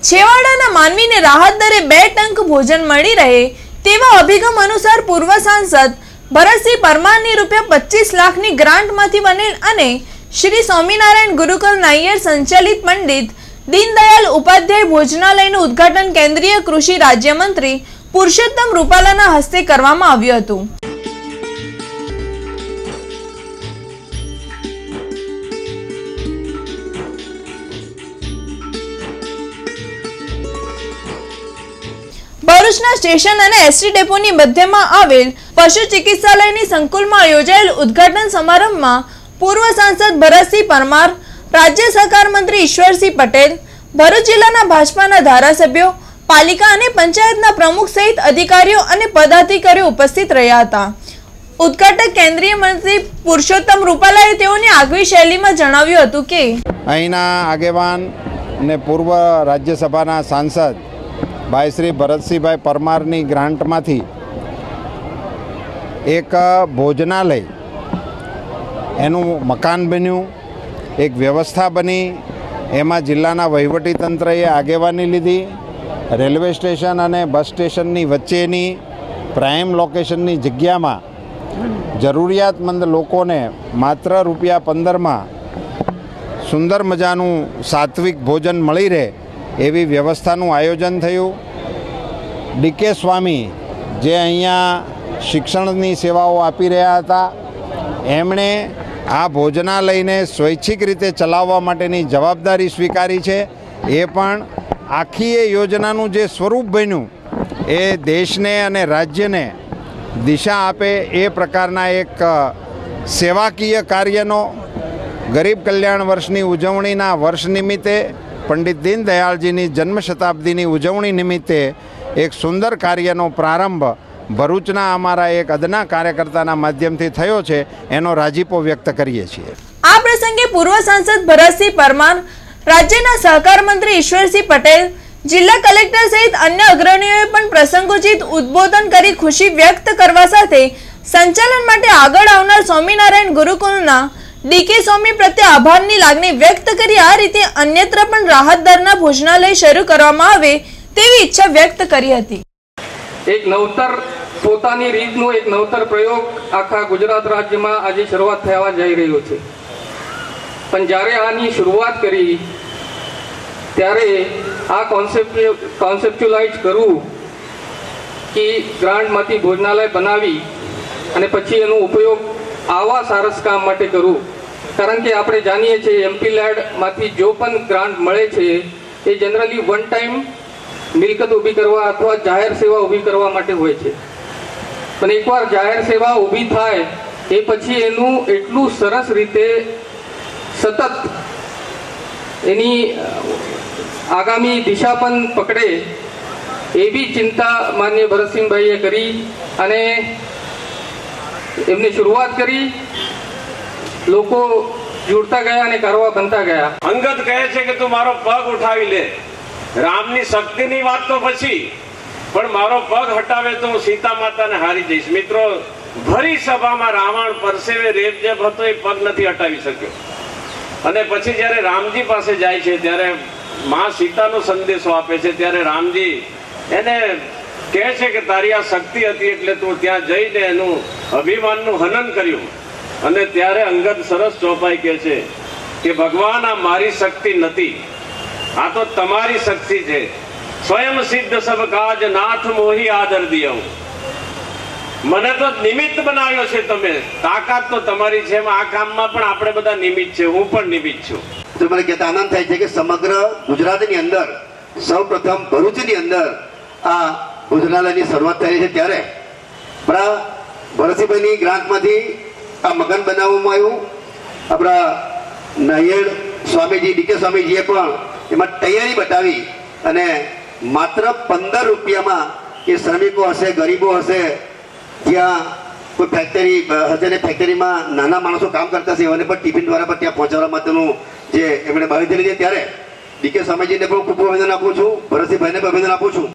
છેવાડાના માનવીને રાહત દરે 2 ટંક ભોજન મળી રહે તેવા અભિગમ અનુસાર પૂર્વ સાંસદ ભરતસિંહ પરમારની ₹25 લાખની ગ્રાન્ટમાંથી બનેલ અને શ્રી સ્વામિનારાયણ ગુરુકુલ નાયર સંચાલિત પંડિત દીનદયાલ ઉપાધ્યાય ભોજનાલયનું ઉદ્ઘાટન કેન્દ્રીય કૃષિ રાજ્યમંત્રી પુરુષોત્તમ રૂપાલાના હસ્તે કરવામાં આવ્યું હતું। ભરૂચના સ્ટેશન અને એસટી ડેપોની મધ્યમાં આવેલ પશુ ચિકિત્સાલયની સંકુલમાં યોજાયેલ ઉદ્ઘાટન સમારંભમાં પૂર્વ સાંસદ ભરતસિંહ પરમાર, રાજ્ય સહકાર મંત્રી ઈશ્વરસિંહ પટેલ, ભરૂચ જિલ્લાના ભાજપાના ધારાસભ્યો, પાલિકા અને પંચાયતના પ્રમુખ સહિત અધિકારીઓ અને પદાધિકારીઓ ઉપસ્થિત રહ્યા હતા। ઉદ્ઘાટક કેન્દ્રીય મંત્રી પુરુષોત્તમ રૂપાલાએ તેઓની આગવી શૈલીમાં જણાવ્યું હતું કે અહીંના આગેવાન અને પૂર્વ રાજ્યસભાના સાંસદ ભાઈ શ્રી ભરતસિંહભાઈ પરમારની ગ્રાન્ટમાંથી એક ભોજનાલય એનું મકાન બન્યું, એક વ્યવસ્થા બની, એમાં જિલ્લાના વહીવટીતંત્રએ આગેવાની લીધી। રેલવે સ્ટેશન અને બસ સ્ટેશનની વચ્ચેની પ્રાઇમ લોકેશનની જગ્યામાં જરૂરિયાતમંદ લોકોને માત્ર ₹15માં સુંદર મજાનું સાત્વિક ભોજન મળી રહે એવી વ્યવસ્થાનું આયોજન થયું। ડીકે સ્વામી જે અહીંયા શિક્ષણની સેવાઓ આપી રહ્યા હતા, એમણે આ ભોજનાલયને સ્વૈચ્છિક રીતે ચલાવવા માટેની જવાબદારી સ્વીકારી છે। એ પણ આખી એ યોજનાનું જે સ્વરૂપ બન્યું એ દેશને અને રાજ્યને દિશા આપે એ પ્રકારના એક સેવાકીય કાર્યનો ગરીબ કલ્યાણ વર્ષની ઉજવણીના વર્ષ નિમિત્તે પંડિત દીનદયાળજીની જન્મ શતાબ્દીની ઉજવણી નિમિત્તે એક સુંદર કાર્યનો પ્રારંભ ભરૂચના અમારા એક અદના કાર્યકર્તાના માધ્યમથી થયો છે, એનો રાજીપો વ્યક્ત કરીએ છીએ। આ પ્રસંગે પૂર્વ સાંસદ ભરતસિંહ પરમાર, રાજ્યના સહકાર મંત્રી ઈશ્વરસિંહ પટેલ, જિલ્લા કલેક્ટર સહિત અન્ય અગ્રણીઓએ પણ પ્રસંગોચિત ઉદ્બોધન કરી ખુશી વ્યક્ત કરવા સાથે સંચાલન માટે આગળ આવનાર સ્વામિનારાયણ ગુરુકુલના ડીકે સ્વામી પ્રત્યે આભારની લાગણી વ્યક્ત કરી આ રીતે અન્યત્ર પણ રાહત દરના ભોજનાલય શરૂ કરવામાં આવે તેવી ઈચ્છા વ્યક્ત કરી હતી। એક નવતર પોતાની રીતનો એક નવતર પ્રયોગ આખા ગુજરાત રાજ્યમાં આજે શરૂઆત થવા જઈ રહ્યો છે, પણ જ્યારે આની શરૂઆત કરી ત્યારે આ કોન્સેપ્ચ્યુલાઇઝ કરવું કે ગ્રાન્ટમાંથી ભોજનાલય બનાવી અને પછી એનો ઉપયોગ આવા સારસ કામ માટે કરવું, કારણ કે આપણે જાણીએ છીએ એમપી-લેડમાંથી જો પણ ગ્રાન્ટ મળે છે એ જનરલી વન ટાઈમ મિલકત ઊભી કરવા અથવા જાહેર સેવા ઊભી કરવા માટે હોય છે, પણ એકવાર જાહેર સેવા ઊભી થાય એ પછી એનું એટલું સરસ રીતે સતત એની આગામી દિશા પણ પકડે એવી ચિંતા માનનીય ભરતસિંહભાઈએ કરી અને એમની શરૂઆત કરી। લોકો जुड़ता गया અને કરવા બનતા ગયા। અંગદ કહે છે કે તું મારો પગ ઉઠાવી લે, રામની શક્તિની વાત તો પછી, પણ મારો પગ હટાવે તો હું સીતા માતાને હારી જઈશ। મિત્રો, ભરી સભામાં રાવણ પરસેવે રેબજેબ હતો, એ પગ નથી હટાવી શક્યો, અને પછી જ્યારે રામજી પાસે જાય છે ત્યારે માં સીતાનો સંદેશો આપે છે, ત્યારે રામજી એને કહે છે કે તારી આ શક્તિ હતી એટલે તું ત્યાં જઈને એનું અભિમાનનું હનન કર્યું, અને ત્યારે અંગદ સરસ ચોપાઈ કહે છે કે ભગવાન આ મારી શક્તિ નથી, આ તો તમારી શક્તિ છે। સ્વયં સિદ્ધ સબ કાજ નાથ મોહી આદર દિયો, મને તો નિમિત્ત બનાવ્યો છે તમે, તાકાત તો તમારી છે, આ કામમાં પણ આપણે બધા નિમિત્ત છે, હું પણ નિમિત્ત છું। તો મને કહેતા આનંદ થાય છે કે સમગ્ર ગુજરાતની અંદર સૌપ્રથમ ભરૂચની અંદર આ ભોજનાલયની શરૂઆત થઈ છે, ત્યારે આપણા ભરતસિંહભાઈની ગ્રાન્ટમાંથી આ મકાન બનાવવામાં આવ્યું। આપણા નાયર સ્વામીજી, ડીકે સ્વામીજીએ પણ એમાં તૈયારી બતાવી અને માત્ર ₹15માં એ શ્રમિકો હશે, ગરીબો હશે, ત્યાં કોઈ ફેક્ટરી હશે ને ફેક્ટરીમાં નાના માણસો કામ કરતા હશે, એમને પણ ટિફિન દ્વારા પણ ત્યાં પહોંચાડવા માટેનું જે એમણે બાંધેલી છે, ત્યારે ડીકે સ્વામીજીને પણ ખૂબ અભિનંદન આપું છું, ભરતસિંહભાઈને પણ અભિનંદન આપું છું।